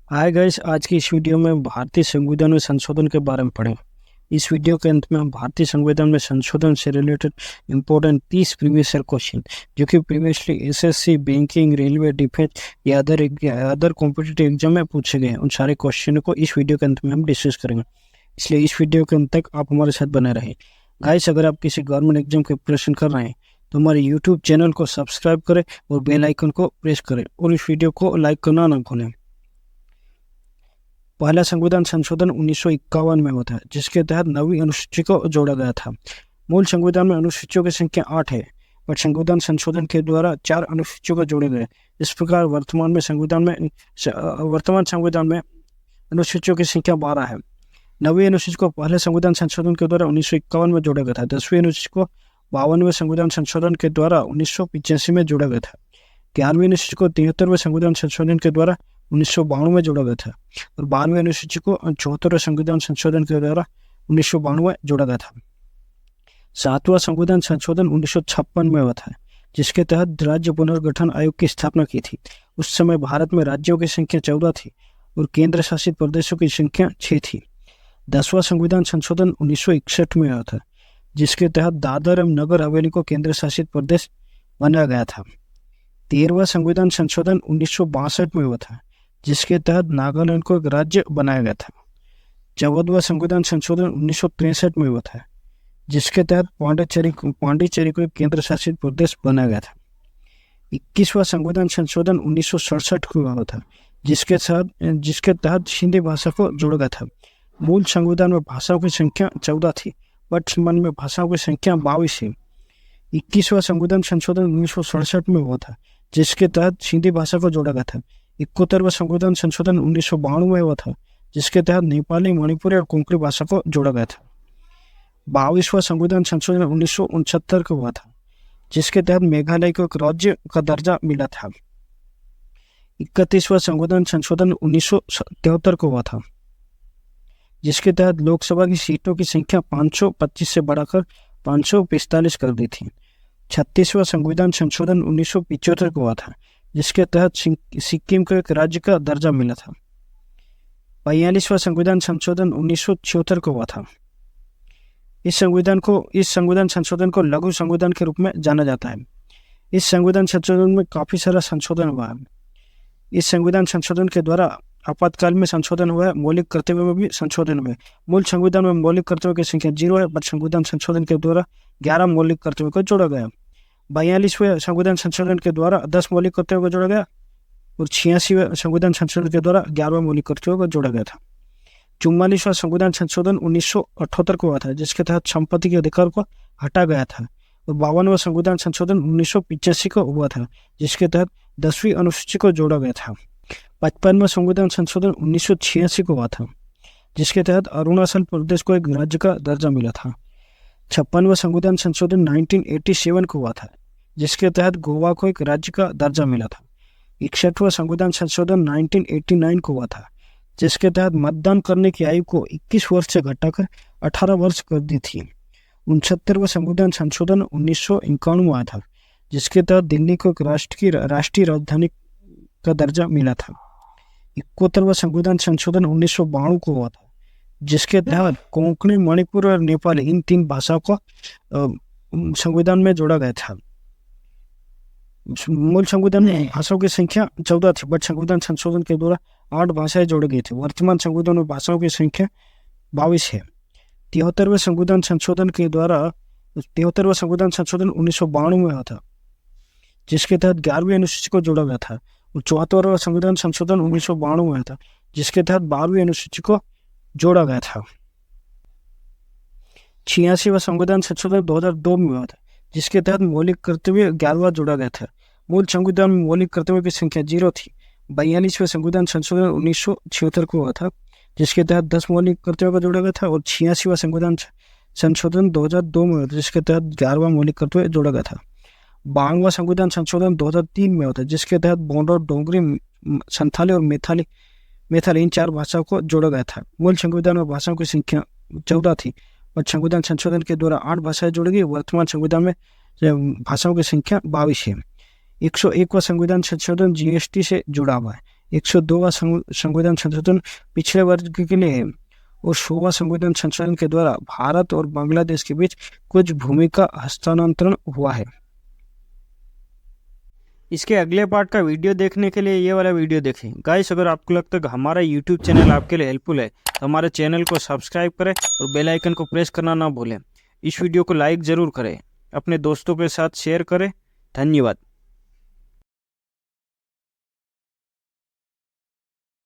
Hi guys, आज की इस वीडियो में भारतीय संविधान में संशोधन के बारे में पढ़ें। इस वीडियो के अंत में हम भारतीय संविधान में संशोधन से related important 30 previous year question जो कि previously SSC, banking, railway, defence या अदर कॉम्पिटिटिव एग्जाम में पूछे गए, उन सारे क्वेश्चनों को इस वीडियो के अंत में हम डिस्कस करेंगे। इसलिए इस वीडियो के अंत तक आप हमारे साथ बने रहें। गाइस, अगर आप किसी गवर्नमेंट एग्जाम की प्रिपरेशन कर रहे हैं तो हमारे यूट्यूब चैनल को सब्सक्राइब करें और बेल आइकन को प्रेस करें और इस वीडियो को लाइक करना ना भूलें। पहला संविधान संशोधन 1951 में हुआ था, जिसके तहत नवी अनुसूची को जोड़ा गया था। मूल संविधान में अनुसूचियों की संख्या 8 है, पर संविधान संशोधन के द्वारा 4 अनुसूचियों को जोड़े गए। इस प्रकार वर्तमान संविधान में अनुसूचियों की संख्या 12 है। नवी अनुसूची को पहले संविधान संशोधन के द्वारा 1951 में जोड़ा गया था। 10वीं अनुसूची को 52वें संविधान संशोधन के द्वारा 1985 में जोड़ा गया था। 11वीं अनुसूची को 73वें संविधान संशोधन के द्वारा 1992 में जोड़ा गया था और 12वीं अनुसूची को 74वें संविधान संशोधन के द्वारा 1992 में जोड़ा गया था। 7वां संविधान संशोधन 1956 में हुआ था, जिसके तहत राज्य पुनर्गठन आयोग की स्थापना की थी। उस समय भारत में राज्यों की संख्या 14 थी और केंद्र शासित प्रदेशों की संख्या 6 थी। 10वां संविधान संशोधन 1961 में हुआ था, जिसके तहत दादर एवं नगर हवेली को केंद्र शासित प्रदेश बनाया गया था। 13वां संविधान संशोधन 1962 में हुआ था, जिसके तहत नागालैंड को एक राज्य बनाया गया था। 14वां संविधान संशोधन 1963 में हुआ था, जिसके तहत पांडिचेरी को एक केंद्र शासित प्रदेश बनाया गया था। 21वां संविधान संशोधन 1967 को हुआ था, जिसके तहत हिंदी भाषा को जोड़ा गया था। मूल संविधान में भाषाओं की संख्या 14 थी, वर्तमान में भाषाओं की संख्या 22 है। 21वां संविधान संशोधन 1967 में हुआ था, जिसके तहत हिंदी भाषा को जोड़ा गया था। 71वां संविधान संशोधन 1992 में हुआ था, जिसके तहत नेपाली, मणिपुरी और कोंकणी भाषा को जोड़ा गया था। 22वां संविधान संशोधन 1969 को हुआ था, जिसके तहत मेघालय को एक राज्य का दर्जा मिला था। 31वां संविधान संशोधन 1973 को हुआ था, जिसके तहत लोकसभा की सीटों की संख्या 525 से बढ़ाकर 545 कर दी थी। 36वां संविधान संशोधन 1975 को हुआ था, जिसके तहत सिक्किम को एक राज्य का दर्जा मिला था। 42वां संविधान संशोधन 1976 को हुआ था। इस संविधान संशोधन को लघु संविधान के रूप में जाना जाता है। इस संविधान संशोधन में काफी सारा संशोधन हुआ है। इस संविधान संशोधन के द्वारा आपातकाल में संशोधन हुआ है, मौलिक कर्तव्य में भी संशोधन हुआ है। मूल संविधान में मौलिक कर्तव्य की संख्या 0 है, पर संविधान संशोधन के द्वारा 11 मौलिक कर्तव्य को जोड़ा गया। 42वें संविधान संशोधन के द्वारा 10 मौलिक कर्तव्यों को जोड़ा गया और 86वें संविधान संशोधन के द्वारा 11वें मौलिक कर्तव्यों को जोड़ा गया था। 44वां संविधान संशोधन 1978 को हुआ था, जिसके तहत संपत्ति के अधिकार को हटा गया था और 52वां संविधान संशोधन 1985 को हुआ था, जिसके तहत 10वीं अनुसूची को जोड़ा गया था। 55वां संविधान संशोधन 1986 को हुआ था, जिसके तहत अरुणाचल प्रदेश को एक राज्य का दर्जा मिला था। 56वां संविधान संशोधन 1987 को हुआ था, जिसके तहत गोवा को एक राज्य का दर्जा मिला था। 61वां संविधान संशोधन 1989 को हुआ था, जिसके तहत मतदान करने की आयु को 21 वर्ष से घटाकर 18 वर्ष कर दी थी। 69वां संविधान संशोधन 1951 में आया था, जिसके तहत दिल्ली को एक राष्ट्रीय राजधानी का दर्जा मिला था। 71वां संविधान संशोधन 1992 को हुआ था, जिसके तहत कोंकणी, मणिपुर और नेपाली इन 3 भाषाओं को संविधान में जोड़ा गया था। मूल संविधान में भाषाओं की संख्या 14 थी, बट संविधान संशोधन के द्वारा 8 भाषाएं जोड़ी गई थी। वर्तमान संविधान में भाषाओं की संख्या 22 है। 73वें संविधान संशोधन 1992 में हुआ था, जिसके तहत 11वीं अनुसूची को जोड़ा गया था और 74वां संविधान संशोधन 1992 में हुआ था, जिसके तहत 12वीं अनुसूची को जोड़ा गया था। 86वां संविधान संशोधन 2002 में हुआ था, जिसके तहत मौलिक कर्तव्य 11वां जोड़ा गया था। मूल संविधान में मौलिक कर्तव्य की संख्या 0 थी। 42वें संविधान संशोधन 1976 को हुआ था, जिसके तहत 10 मौलिक कर्तव्यों को जोड़ा गया था और 86वां संविधान संशोधन 2002 में हुआ था, जिसके तहत 11वां मौलिक कर्तव्य जोड़ा गया था। 52वां संविधान संशोधन 2003 में हुआ था, जिसके तहत बोडो, डोगरी, संथाली और मैथिली इन 4 भाषाओं को जोड़ा गया था। मूल संविधान में भाषाओं की संख्या 14 थी, और संविधान संशोधन के द्वारा 8 भाषाएं जोड़ी गई। वर्तमान संविधान में भाषाओं की संख्या 22 है। 101वां संविधान संशोधन जीएसटी से जुड़ा हुआ है। 102वां संविधान संशोधन पिछड़े वर्ग के लिए है और 100वां संविधान संशोधन के द्वारा भारत और बांग्लादेश के बीच कुछ भूमि का हस्तांतरण हुआ है। इसके अगले पार्ट का वीडियो देखने के लिए ये वाला वीडियो देखें। गाइस, अगर आपको लगता है कि हमारा यूट्यूब चैनल आपके लिए हेल्पफुल है तो हमारे चैनल को सब्सक्राइब करें और बेल आइकन को प्रेस करना ना भूलें। इस वीडियो को लाइक ज़रूर करें, अपने दोस्तों के साथ शेयर करें। धन्यवाद।